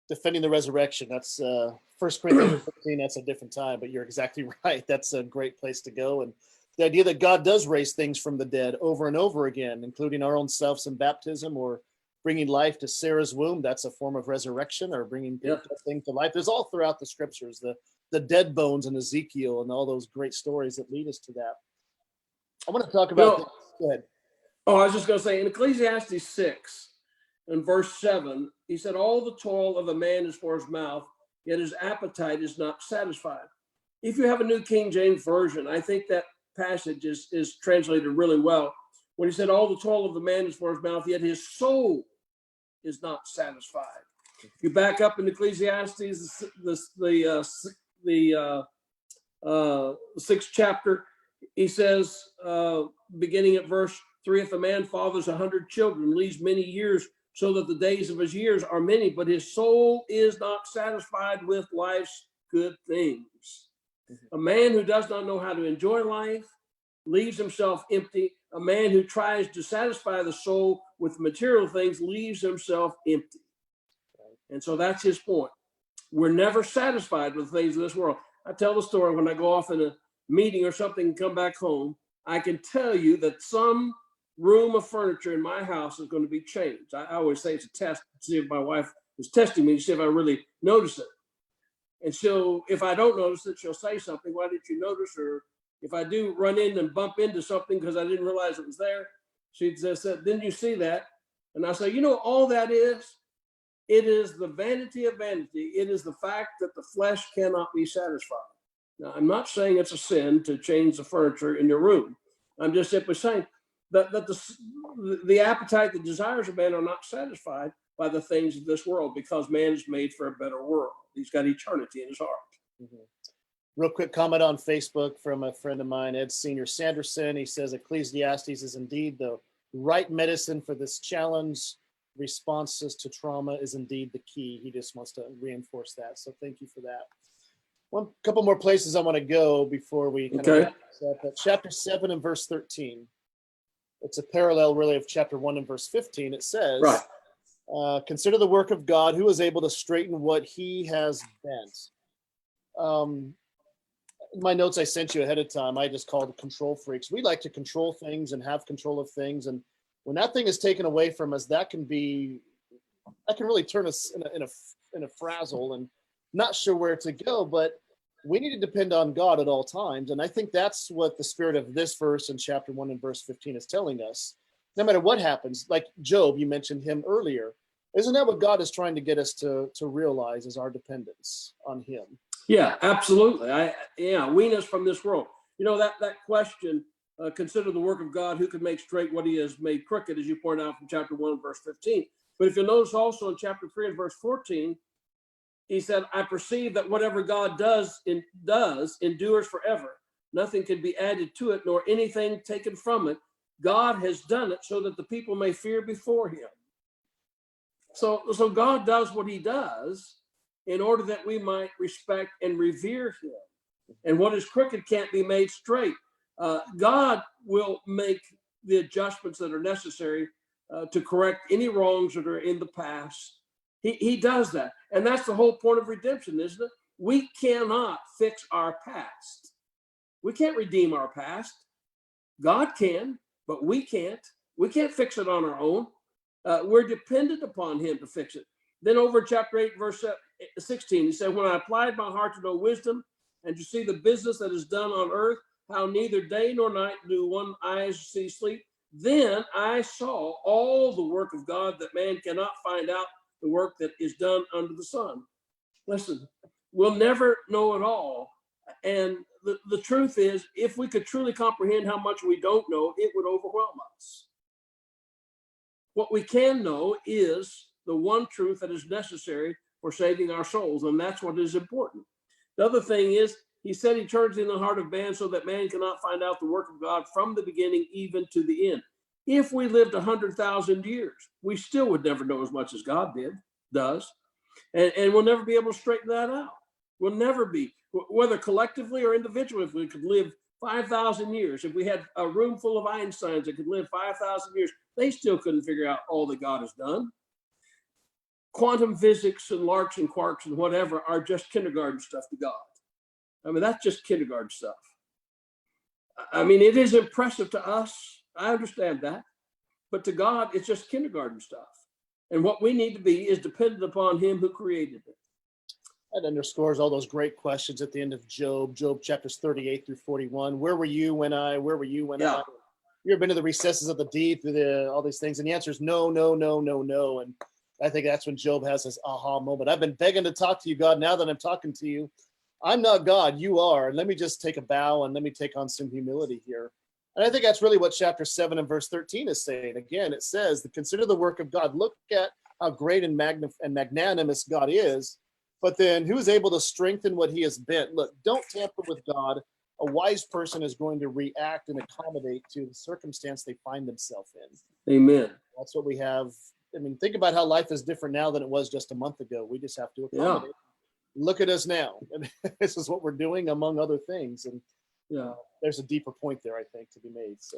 Defending the resurrection, that's 1 Corinthians 15, that's a different time, but you're exactly right. That's a great place to go. And the idea that God does raise things from the dead over and over again, including our own selves in baptism or bringing life to Sarah's womb, that's a form of resurrection, or bringing things to life. There's all throughout the scriptures, the dead bones in Ezekiel and all those great stories that lead us to that. I want to talk about this. Go ahead. Oh, I was just going to say, in Ecclesiastes 6 and verse 7, he said, all the toil of a man is for his mouth, yet his appetite is not satisfied. If you have a New King James Version, I think that passage is translated really well. When he said, all the toil of the man is for his mouth, yet his soul is not satisfied. You back up in Ecclesiastes, the 6th chapter, he says, beginning at verse 3, if a man fathers 100 children, leaves many years, so that the days of his years are many, but his soul is not satisfied with life's good things. A man who does not know how to enjoy life leaves himself empty. A man who tries to satisfy the soul with material things leaves himself empty. And so that's his point. We're never satisfied with things of this world. I tell the story when I go off in a meeting or something and come back home. I can tell you that some room of furniture in my house is going to be changed. I always say it's a test to see if my wife is testing me to see if I really notice it. And so if I don't notice it, she'll say something. Why didn't you notice? Or if I do run in and bump into something because I didn't realize it was there, she says, didn't you see that? And I say, all that is? It is the vanity of vanity. It is the fact that the flesh cannot be satisfied. Now, I'm not saying it's a sin to change the furniture in your room. I'm just simply saying that the appetite, the desires of man are not satisfied by the things of this world because man is made for a better world. He's got eternity in his heart. Mm-hmm. Real quick comment on Facebook from a friend of mine, Ed Senior Sanderson. He says Ecclesiastes is indeed the right medicine for this challenge. Responses to trauma is indeed the key. He just wants to reinforce that. So thank you for that. One couple more places I want to go before we kind of wrap this up. Chapter 7 and verse 13. It's a parallel really of chapter 1 and verse 15. It says, consider the work of God who is able to straighten what he has bent. My notes I sent you ahead of time, I just called control freaks. We like to control things and have control of things. And when that thing is taken away from us, that can really turn us in a frazzle and not sure where to go. But we need to depend on God at all times. And I think that's what the spirit of this verse in chapter 1 and verse 15 is telling us. No matter what happens, like Job, you mentioned him earlier. Isn't that what God is trying to get us to realize is our dependence on him? Yeah, absolutely. Wean us from this world. That question, consider the work of God, who can make straight what he has made crooked, as you point out from chapter 1, verse 15. But if you'll notice also in chapter 3 and verse 14, he said, I perceive that whatever God does endures forever. Nothing can be added to it, nor anything taken from it. God has done it so that the people may fear before him. So God does what he does in order that we might respect and revere him. And what is crooked can't be made straight. God will make the adjustments that are necessary to correct any wrongs that are in the past. He does that. And that's the whole point of redemption, isn't it? We cannot fix our past. We can't redeem our past. God can, but we can't. We can't fix it on our own. We're dependent upon him to fix it. Then over chapter 8, verse 16, he said, when I applied my heart to know wisdom and to see the business that is done on earth, how neither day nor night do one eyes see sleep, then I saw all the work of God, that man cannot find out the work that is done under the sun. Listen, we'll never know it all. And the truth is, if we could truly comprehend how much we don't know, it would overwhelm us. What we can know is the one truth that is necessary for saving our souls, and that's what is important. The other thing is, he said he turns in the heart of man so that man cannot find out the work of God from the beginning even to the end. If we lived 100,000 years, we still would never know as much as God does. And we'll never be able to straighten that out. We'll never be, whether collectively or individually, if we could live 5,000 years, if we had a room full of Einsteins that could live 5,000 years, they still couldn't figure out all that God has done. Quantum physics and larks and quarks and whatever are just kindergarten stuff to God. I mean, that's just kindergarten stuff. I mean, it is impressive to us. I understand that. But to God, it's just kindergarten stuff. And what we need to be is dependent upon him who created it. That underscores all those great questions at the end of Job chapters 38 through 41. Where were you when I? You ever been to the recesses of the deep, all these things? And the answer is no, no, no, no, no. And I think that's when Job has this aha moment. I've been begging to talk to you, God. Now that I'm talking to you, I'm not God, you are. And let me just take a bow and let me take on some humility here. And I think that's really what chapter 7 and verse 13 is saying. Again, it says, consider the work of God. Look at how great and magnanimous God is. But then who's able to strengthen what he has bent? Look, don't tamper with God. A wise person is going to react and accommodate to the circumstance they find themselves in. Amen. That's what we have. I mean, think about how life is different now than it was just a month ago. We just have to accommodate. look at us now. And this is what we're doing, among other things. And Yeah. there's a deeper point there, I think, to be made. So,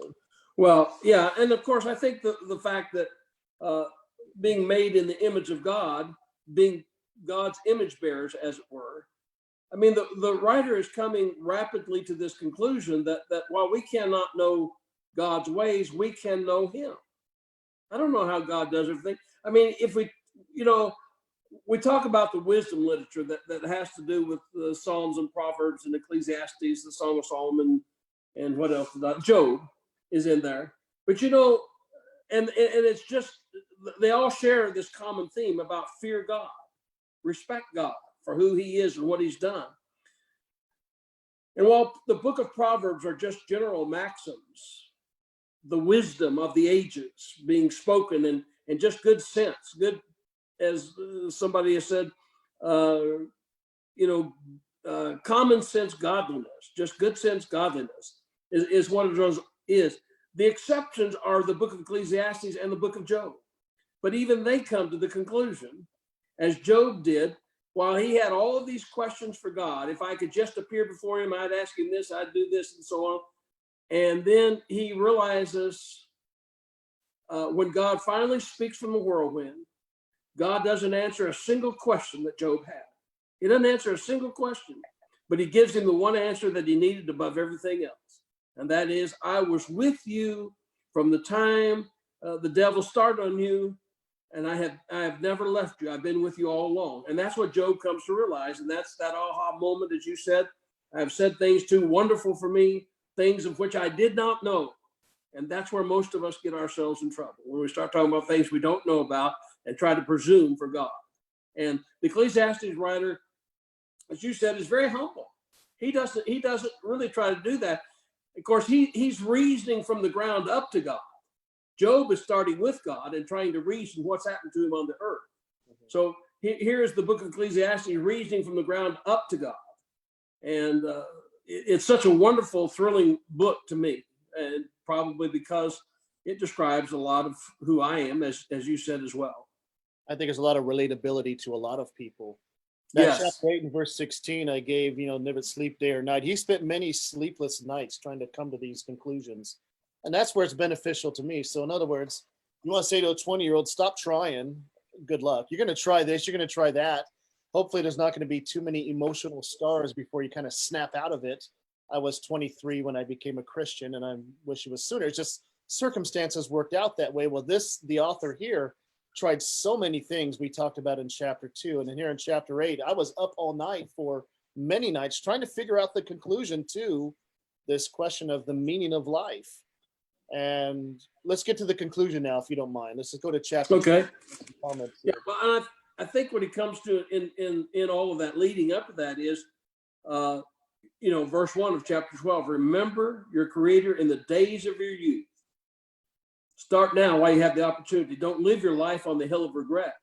Well, yeah. And of course, I think the fact that being made in the image of God, being God's image bearers, as it were, I mean, the writer is coming rapidly to this conclusion that while we cannot know God's ways, we can know him. I don't know how God does everything. I mean, if we, we talk about the wisdom literature that has to do with the Psalms and Proverbs and Ecclesiastes, the Song of Solomon, and what else? Job is in there. But and it's just, they all share this common theme about fear God, respect God for who he is and what he's done. And while the book of Proverbs are just general maxims, the wisdom of the ages being spoken and just good sense, good, as somebody has said, common sense godliness, just good sense godliness is what it is. The exceptions are the book of Ecclesiastes and the book of Job. But even they come to the conclusion, as Job did, while he had all of these questions for God, if I could just appear before him, I'd ask him this, I'd do this, and so on. And then he realizes when God finally speaks from the whirlwind, God doesn't answer a single question that Job had. He doesn't answer a single question, but he gives him the one answer that he needed above everything else. And that is, I was with you from the time the devil started on you, and I have never left you. I've been with you all along. And that's what Job comes to realize. And that's that aha moment, as you said. I've said things too wonderful for me, things of which I did not know. And that's where most of us get ourselves in trouble, when we start talking about things we don't know about and try to presume for God. And the Ecclesiastes writer, as you said, is very humble. He doesn't really try to do that. Of course, he's reasoning from the ground up to God. Job is starting with God and trying to reason what's happened to him on the earth. So here's the book of Ecclesiastes reasoning from the ground up to God. And it's such a wonderful, thrilling book to me, and probably because it describes a lot of who I am, as you said as well. I think there's a lot of relatability to a lot of people. That Yes. chapter 8 and verse 16 I gave, never sleep day or night. He spent many sleepless nights trying to come to these conclusions. And that's where it's beneficial to me. So in other words, you want to say to a 20-year-old, stop trying. Good luck. You're going to try this. You're going to try that. Hopefully there's not going to be too many emotional scars before you kind of snap out of it. I was 23 when I became a Christian, and I wish it was sooner. It's just circumstances worked out that way. Well, the author here tried so many things we talked about in chapter 2. And then here in chapter 8, I was up all night for many nights trying to figure out the conclusion to this question of the meaning of life. And let's get to the conclusion now, if you don't mind. Let's just go to chapter. Okay. 2. Yeah, well, I think what he comes to in all of that leading up to that is, verse 1 of chapter 12. Remember your Creator in the days of your youth. Start now while you have the opportunity. Don't live your life on the hill of regret.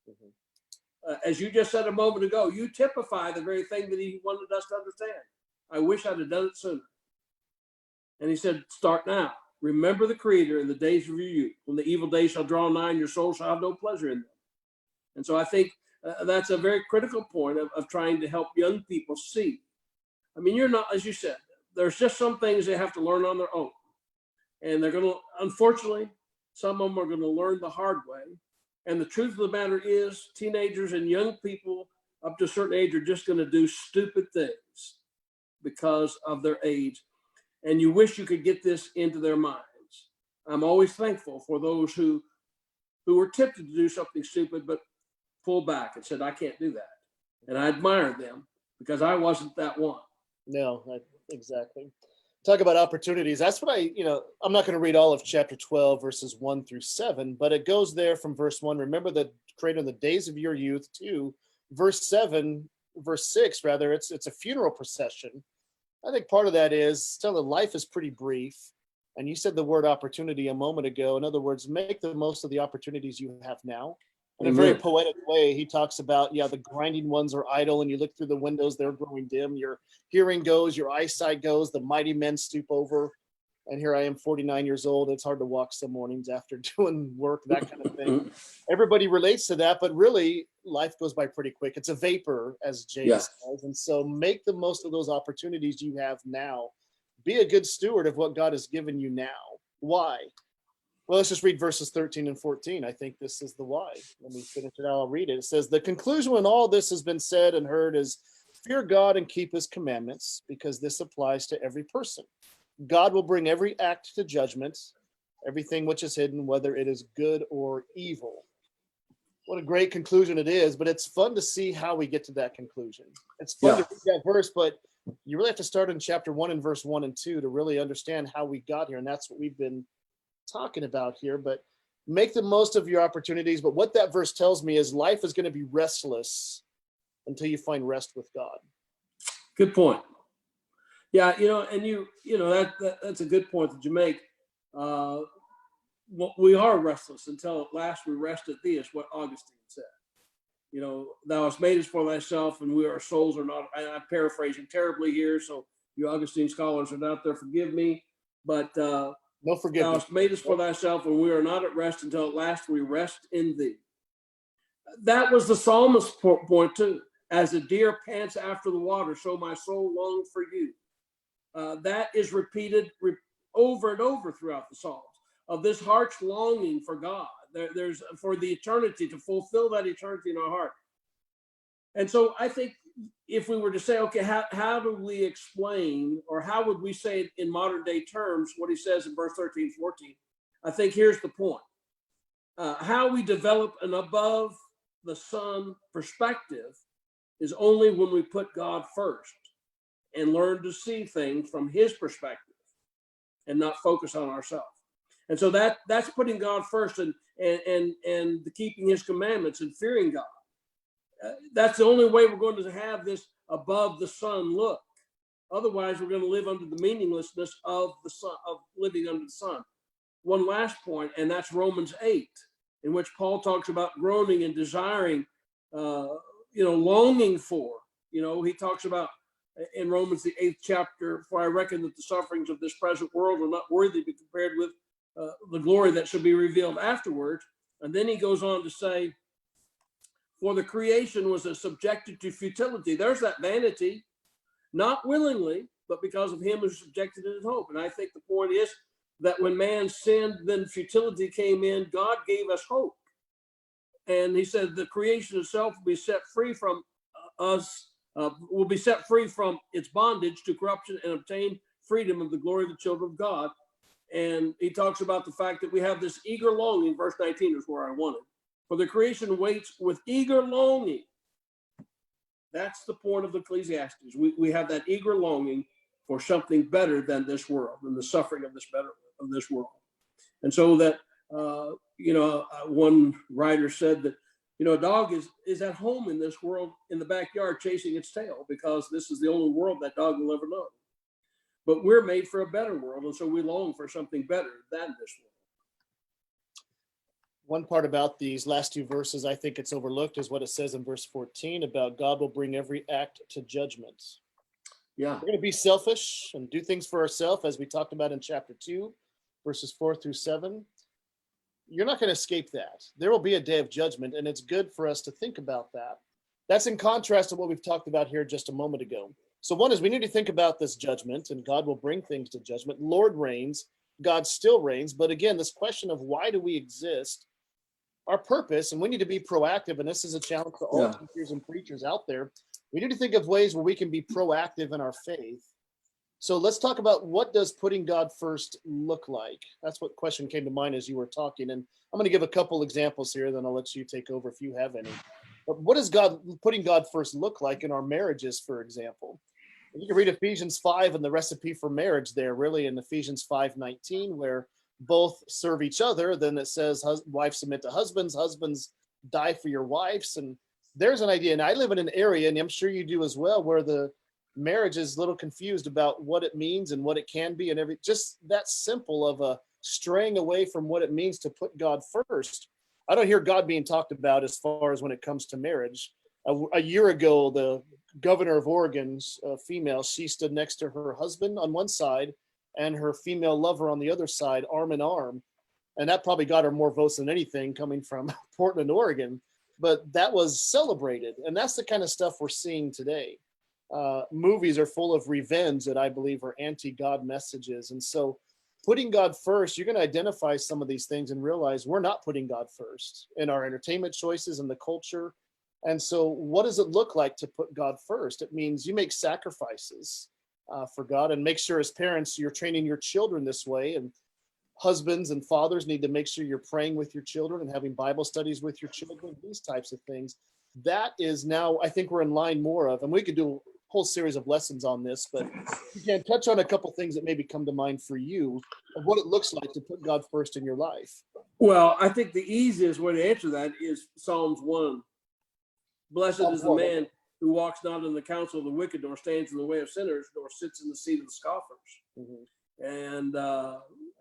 Mm-hmm. As you just said a moment ago, you typify the very thing that he wanted us to understand. I wish I'd have done it sooner. And he said, start now. Remember the Creator in the days of your youth. When the evil days shall draw nigh, and your soul shall have no pleasure in them. And so I think that's a very critical point of trying to help young people see. I mean, you're not, as you said, there's just some things they have to learn on their own. And they're going to, unfortunately, some of them are going to learn the hard way. And the truth of the matter is, teenagers and young people up to a certain age are just going to do stupid things because of their age. And you wish you could get this into their minds. I'm always thankful for those who were tempted to do something stupid, but pulled back and said, I can't do that. And I admire them because I wasn't that one. No, exactly. Talk about opportunities. That's what I'm not going to read all of chapter 12, verses 1 through 7, but it goes there from verse 1. Remember the Creator in the days of your youth, to verse 6, rather. It's a funeral procession. I think part of that is telling life is pretty brief. And you said the word opportunity a moment ago. In other words, make the most of the opportunities you have now. In a very poetic way, he talks about, the grinding ones are idle, and you look through the windows, they're growing dim. Your hearing goes, your eyesight goes, the mighty men stoop over. And here I am, 49 years old. It's hard to walk some mornings after doing work, that kind of thing. Everybody relates to that, but really life goes by pretty quick. It's a vapor, as James says. And so make the most of those opportunities you have now. Be a good steward of what God has given you now. Why? Well, let's just read verses 13 and 14. I think this is the why. Let me finish it out. I'll read it. It says, the conclusion when all this has been said and heard is fear God and keep his commandments, because this applies to every person. God will bring every act to judgment, everything which is hidden, whether it is good or evil. What a great conclusion it is, but it's fun to see how we get to that conclusion. It's fun to read that verse, but you really have to start in chapter 1 and verse 1 and 2 to really understand how we got here. And that's what we've been talking about here. But make the most of your opportunities. But what that verse tells me is life is going to be restless until you find rest with God. Good point. Yeah, that's a good point that you make. We are restless until at last we rest at thee, is what Augustine said. Thou hast made us for thyself, and we our souls are not. I'm paraphrasing terribly here, so you Augustine scholars are out there, forgive me. But no forgiveness. Thou hast made us for thyself, and we are not at rest until at last we rest in thee. That was the psalmist's point too. As a deer pants after the water, so my soul longed for you. That is repeated over and over throughout the Psalms, of this heart's longing for God. There's for the eternity, to fulfill that eternity in our heart. And so I think if we were to say, okay, how do we explain, or how would we say in modern day terms what he says in verse 13, 14? I think here's the point. How we develop an above the sun perspective is only when we put God first and learn to see things from his perspective and not focus on ourselves. And so that's putting God first and keeping his commandments and fearing God. That's the only way we're going to have this above the sun look. Otherwise, we're going to live under the meaninglessness of the sun, of living under the sun. One last point, and that's Romans 8, in which Paul talks about groaning and desiring, longing for. He talks about in Romans, the 8th chapter, for I reckon that the sufferings of this present world are not worthy to be compared with the glory that shall be revealed afterwards. And then he goes on to say, for the creation was subjected to futility. There's that vanity, not willingly, but because of him who subjected it in hope. And I think the point is that when man sinned, then futility came in. God gave us hope. And he said the creation itself will be set free from will be set free from its bondage to corruption and obtain freedom of the glory of the children of God. And he talks about the fact that we have this eager longing. Verse 19 is where I wanted. For the creation waits with eager longing. That's the point of Ecclesiastes. We have that eager longing for something better than this world and the suffering of this world. And so that, one writer said that, a dog is at home in this world in the backyard chasing its tail, because this is the only world that dog will ever know. But we're made for a better world, and so we long for something better than this world. One part about these last two verses, I think it's overlooked, is what it says in verse 14 about God will bring every act to judgment. Yeah. We're going to be selfish and do things for ourselves, as we talked about in chapter 2, verses 4 through 7. You're not going to escape that. There will be a day of judgment, and it's good for us to think about that. That's in contrast to what we've talked about here just a moment ago. So one is we need to think about this judgment, and God will bring things to judgment. Lord reigns, God still reigns. But again, this question of why do we exist, our purpose, and we need to be proactive, and this is a challenge to all teachers and preachers out there. We need to think of ways where we can be proactive in our faith. So let's talk about, what does putting God first look like? That's what question came to mind as you were talking. And I'm going to give a couple examples here, then I'll let you take over if you have any. But what does putting God first look like in our marriages, for example? You can read Ephesians 5 and the recipe for marriage there, really, in Ephesians 5:19, where both serve each other. Then it says, wives submit to husbands, husbands die for your wives. And there's an idea. And I live in an area, and I'm sure you do as well, where the marriage is a little confused about what it means and what it can be, and just that simple of a straying away from what it means to put God first. I don't hear God being talked about as far as when it comes to marriage. A year ago, the governor of Oregon's female, she stood next to her husband on one side and her female lover on the other side, arm in arm. And that probably got her more votes than anything coming from Portland, Oregon. But that was celebrated. And that's the kind of stuff we're seeing today. Movies are full of revenge that I believe are anti-God messages. And so putting God first, you're going to identify some of these things and realize we're not putting God first in our entertainment choices and the culture. And so what does it look like to put God first? It means you make sacrifices for God, and make sure as parents, you're training your children this way. And husbands and fathers need to make sure you're praying with your children and having Bible studies with your children, these types of things. That is now, I think we're in line more of, and we could do a whole series of lessons on this, but you can touch on a couple things that maybe come to mind for you of what it looks like to put God first in your life. Well, I think the easiest way to answer that is Psalms 1. Blessed is the man who walks not in the counsel of the wicked, nor stands in the way of sinners, nor sits in the seat of the scoffers. Mm-hmm. And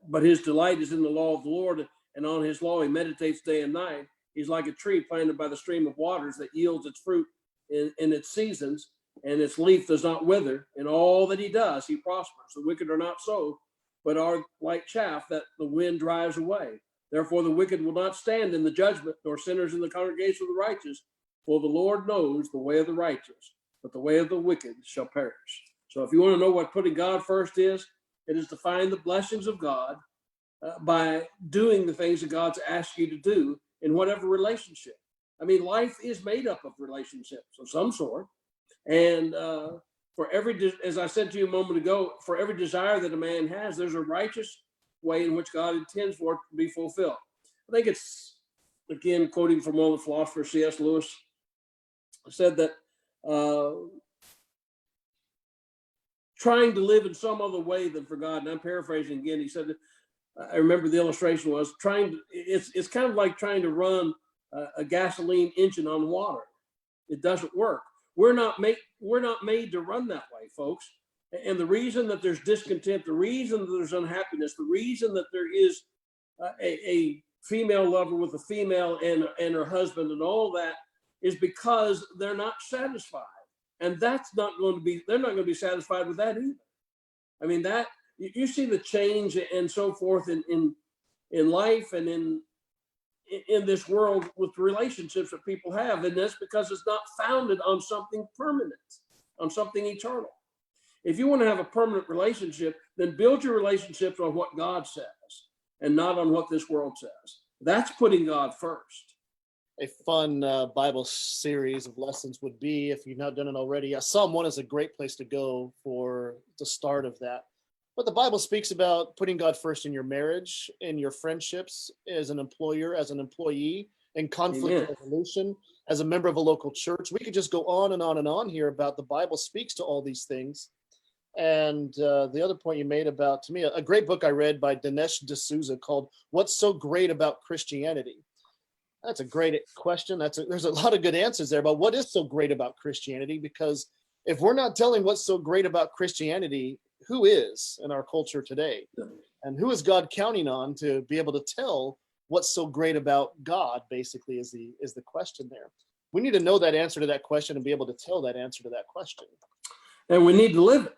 but his delight is in the law of the Lord, and on his law he meditates day and night. He's like a tree planted by the stream of waters that yields its fruit in its seasons, and its leaf does not wither. In all that he does, he prospers. The wicked are not so, but are like chaff that the wind drives away. Therefore the wicked will not stand in the judgment, nor sinners in the congregation of the righteous. For the Lord knows the way of the righteous, but the way of the wicked shall perish. So if you want to know what putting God first is, it is to find the blessings of God by doing the things that God's asked you to do in whatever relationship. I mean, life is made up of relationships of some sort. And for every, as I said to you a moment ago, for every desire that a man has, there's a righteous way in which God intends for it to be fulfilled. I think it's, again, quoting from one of the philosophers, C.S. Lewis, said that trying to live in some other way than for God, and I'm paraphrasing again, he said, I remember the illustration was it's kind of like trying to run a gasoline engine on water. It doesn't work. We're not made to run that way, folks. And the reason that there's discontent, the reason that there's unhappiness, the reason that there is a female lover with a female and her husband and all that is because they're not satisfied. And that's not going to be, they're not going to be satisfied with that either. I mean, that you see the change and so forth in life and in this world with the relationships that people have. And that's because it's not founded on something permanent, on something eternal. If you want to have a permanent relationship, then build your relationships on what God says and not on what this world says. That's putting God first. A fun Bible series of lessons would be, if you've not done it already, Psalm 1 is a great place to go for the start of that. But the Bible speaks about putting God first in your marriage, in your friendships, as an employer, as an employee, in conflict resolution, as a member of a local church. We could just go on and on and on here about the Bible speaks to all these things. And the other point you made about, to me, a great book I read by Dinesh D'Souza called What's So Great About Christianity? That's a great question. There's a lot of good answers there about what is so great about Christianity, because if we're not telling what's so great about Christianity, who is in our culture today? And who is God counting on to be able to tell what's so great about God, basically, is the question there. We need to know that answer to that question and be able to tell that answer to that question. And we need to live it.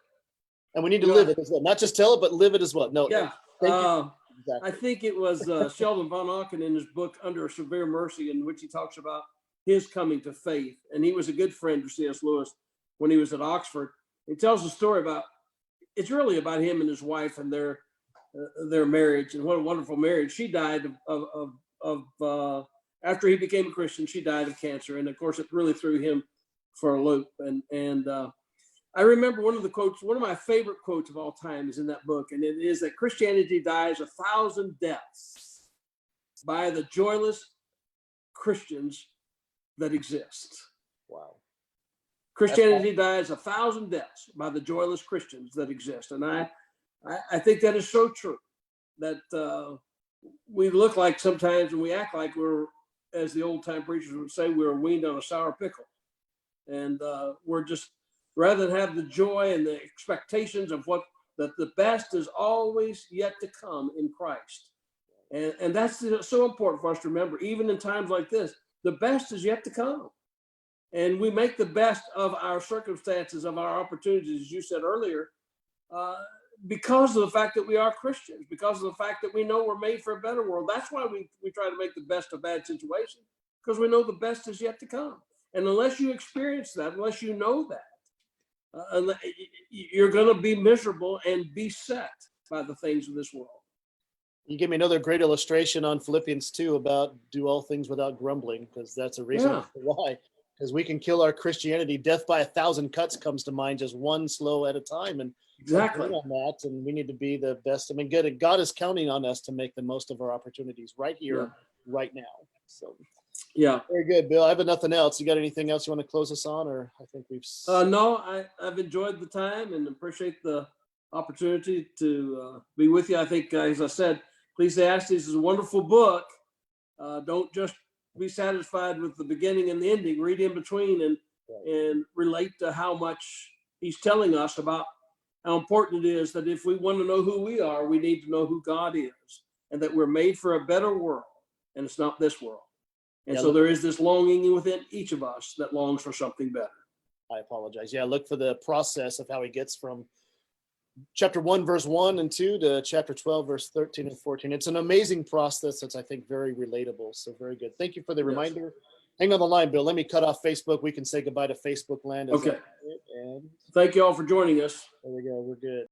And we need to live it as well. Not just tell it, but live it as well. No, yeah. Thank you. Exactly. I think it was Sheldon Von Auken in his book Under Severe Mercy, in which he talks about his coming to faith. And he was a good friend to C.S. Lewis when he was at Oxford. He tells a story about, it's really about him and his wife and their marriage, and what a wonderful marriage. She died of after he became a Christian, she died of cancer. And of course, it really threw him for a loop. And I remember one of my favorite quotes of all time is in that book. And it is that Christianity dies 1,000 deaths by the joyless Christians that exist. Wow. Christianity dies 1,000 deaths by the joyless Christians that exist. And I think that is so true, that we look like sometimes, and we act like we're, as the old time preachers would say, we're weaned on a sour pickle. And we're just, rather than have the joy and the expectations of that the best is always yet to come in Christ. And that's so important for us to remember, even in times like this, the best is yet to come. And we make the best of our circumstances, of our opportunities, as you said earlier. because of the fact that we are Christians, because of the fact that we know we're made for a better world. That's why we try to make the best of bad situations, because we know the best is yet to come. And unless you experience that, unless you know that, you're going to be miserable and beset by the things of this world. You give me another great illustration on Philippians 2 about do all things without grumbling, because that's a reason why. Because we can kill our Christianity. Death by 1,000 cuts comes to mind, just one slow at a time. And exactly on that, and we need to be the best. I mean, good. God is counting on us to make the most of our opportunities right here, right now. So, yeah, very good, Bill. I have nothing else. You got anything else you want to close us on, or I think we've. No, I've enjoyed the time and appreciate the opportunity to be with you. I think, as I said, Ecclesiastes is a wonderful book. Don't just be satisfied with the beginning and the ending. Read in between and relate to how much he's telling us about how important it is that if we want to know who we are, we need to know who God is, and that we're made for a better world, and it's not this world. And so there is this longing within each of us that longs for something better. I apologize. Yeah, look for the process of how he gets from chapter 1, verse 1 and 2 to chapter 12, verse 13 and 14. It's an amazing process that's, I think, very relatable. So very good. Thank you for the reminder. Hang on the line, Bill. Let me cut off Facebook. We can say goodbye to Facebook land. Okay. And thank you all for joining us. There we go. We're good.